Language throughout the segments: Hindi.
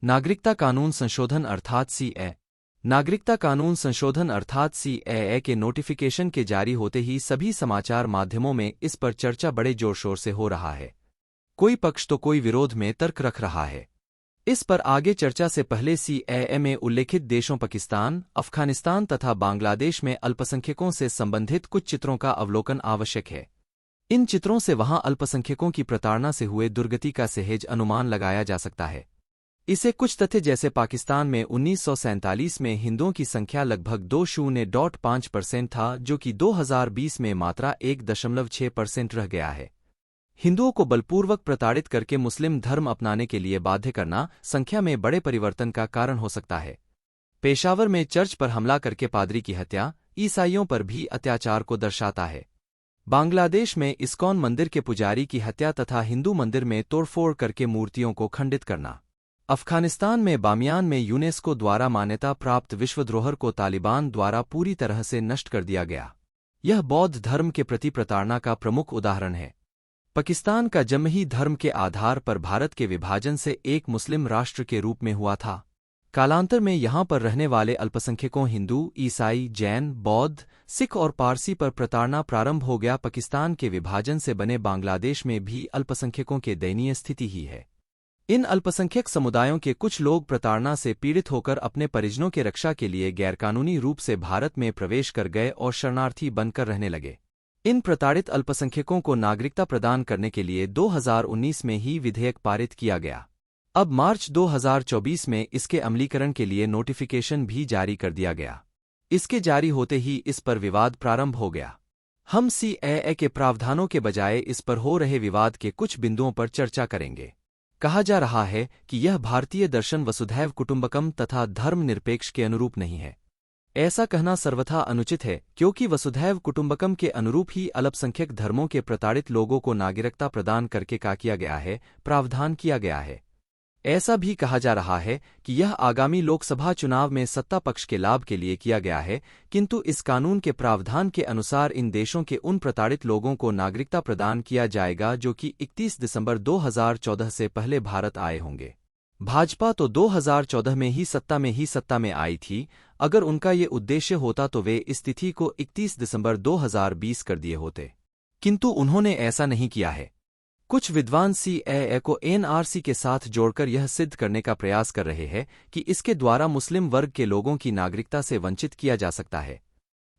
नागरिकता कानून संशोधन अर्थात सीएए। नागरिकता कानून संशोधन अर्थात सीएए के नोटिफिकेशन के जारी होते ही सभी समाचार माध्यमों में इस पर चर्चा बड़े जोर शोर से हो रहा है। कोई पक्ष तो कोई विरोध में तर्क रख रहा है। इस पर आगे चर्चा से पहले सीएए में उल्लेखित देशों पाकिस्तान, अफगानिस्तान तथा बांग्लादेश में अल्पसंख्यकों से संबंधित कुछ चित्रों का अवलोकन आवश्यक है। इन चित्रों से वहां अल्पसंख्यकों की प्रताड़ना से हुए दुर्गति का सहज अनुमान लगाया जा सकता है। इसे कुछ तथ्य जैसे पाकिस्तान में 1947 में हिंदुओं की संख्या लगभग 2.5% था, जो कि 2020 में मात्रा 1.6% रह गया है। हिंदुओं को बलपूर्वक प्रताड़ित करके मुस्लिम धर्म अपनाने के लिए बाध्य करना संख्या में बड़े परिवर्तन का कारण हो सकता है। पेशावर में चर्च पर हमला करके पादरी की हत्या ईसाइयों पर भी अत्याचार को दर्शाता है। बांग्लादेश में इस्कॉन मंदिर के पुजारी की हत्या तथा हिंदू मंदिर में तोड़फोड़ करके मूर्तियों को खंडित करना। अफगानिस्तान में बामियान में यूनेस्को द्वारा मान्यता प्राप्त विश्व धरोहर को तालिबान द्वारा पूरी तरह से नष्ट कर दिया गया। यह बौद्ध धर्म के प्रति प्रताड़ना का प्रमुख उदाहरण है। पाकिस्तान का जन्म ही धर्म के आधार पर भारत के विभाजन से एक मुस्लिम राष्ट्र के रूप में हुआ था। कालांतर में यहां पर रहने वाले अल्पसंख्यकों हिंदू, ईसाई, जैन, बौद्ध, सिख और पारसी पर प्रताड़ना प्रारंभ हो गया। पाकिस्तान के विभाजन से बने बांग्लादेश में भी अल्पसंख्यकों के दयनीय स्थिति ही है। इन अल्पसंख्यक समुदायों के कुछ लोग प्रताड़ना से पीड़ित होकर अपने परिजनों के रक्षा के लिए गैरकानूनी रूप से भारत में प्रवेश कर गए और शरणार्थी बनकर रहने लगे। इन प्रताड़ित अल्पसंख्यकों को नागरिकता प्रदान करने के लिए 2019 में ही विधेयक पारित किया गया। अब मार्च 2024 में इसके अमलीकरण के लिए नोटिफिकेशन भी जारी कर दिया गया। इसके जारी होते ही इस पर विवाद प्रारंभ हो गया। हम सीएए के प्रावधानों के बजाय इस पर हो रहे विवाद के कुछ बिंदुओं पर चर्चा करेंगे। कहा जा रहा है कि यह भारतीय दर्शन वसुधैव कुटुंबकम तथा धर्मनिरपेक्ष के अनुरूप नहीं है। ऐसा कहना सर्वथा अनुचित है, क्योंकि वसुधैव कुटुंबकम के अनुरूप ही अल्पसंख्यक धर्मों के प्रताड़ित लोगों को नागरिकता प्रदान करके क्या किया गया है, प्रावधान किया गया है। ऐसा भी कहा जा रहा है कि यह आगामी लोकसभा चुनाव में सत्ता पक्ष के लाभ के लिए किया गया है, किंतु इस कानून के प्रावधान के अनुसार इन देशों के उन प्रताड़ित लोगों को नागरिकता प्रदान किया जाएगा जो कि 31 दिसंबर 2014 से पहले भारत आए होंगे। भाजपा तो 2014 में ही सत्ता में आई थी। अगर उनका ये उद्देश्य होता तो वे इस तिथि को 31 दिसंबर 2020 कर दिए होते, किंतु उन्होंने ऐसा नहीं किया है। कुछ विद्वान सीएए को एनआरसी के साथ जोड़कर यह सिद्ध करने का प्रयास कर रहे हैं कि इसके द्वारा मुस्लिम वर्ग के लोगों की नागरिकता से वंचित किया जा सकता है।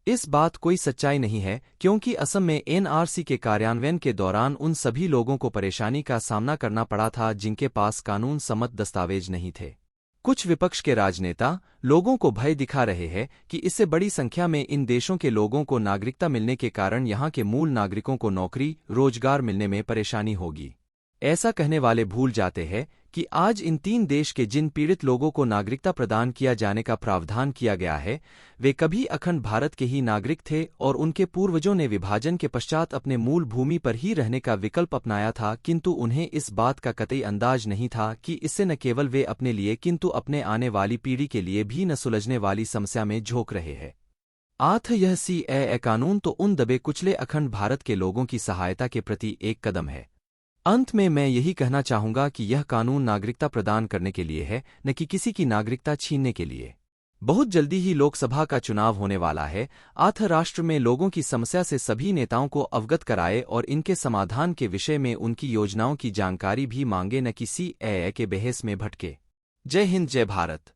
इस बात कोई सच्चाई नहीं है, क्योंकि असम में एनआरसी के कार्यान्वयन के दौरान उन सभी लोगों को परेशानी का सामना करना पड़ा था जिनके पास कानून सम्मत दस्तावेज नहीं थे। कुछ विपक्ष के राजनेता लोगों को भय दिखा रहे हैं कि इससे बड़ी संख्या में इन देशों के लोगों को नागरिकता मिलने के कारण यहां के मूल नागरिकों को नौकरी, रोजगार मिलने में परेशानी होगी। ऐसा कहने वाले भूल जाते हैं कि आज इन 3 देश के जिन पीड़ित लोगों को नागरिकता प्रदान किया जाने का प्रावधान किया गया है, वे कभी अखंड भारत के ही नागरिक थे और उनके पूर्वजों ने विभाजन के पश्चात अपने मूल भूमि पर ही रहने का विकल्प अपनाया था, किंतु उन्हें इस बात का कतई अंदाज नहीं था कि इससे न केवल वे अपने लिए किंतु अपने आने वाली पीढ़ी के लिए भी न सुलझने वाली समस्या में झोंक रहे हैं। यह सीएए कानून तो उन दबे कुचले अखंड भारत के लोगों की सहायता के प्रति एक कदम है। अंत में मैं यही कहना चाहूंगा कि यह कानून नागरिकता प्रदान करने के लिए है, न कि किसी की नागरिकता छीनने के लिए। बहुत जल्दी ही लोकसभा का चुनाव होने वाला है। राष्ट्र में लोगों की समस्या से सभी नेताओं को अवगत कराए और इनके समाधान के विषय में उनकी योजनाओं की जानकारी भी मांगे, न कि सीएए के बहस में भटके। जय हिंद, जय भारत।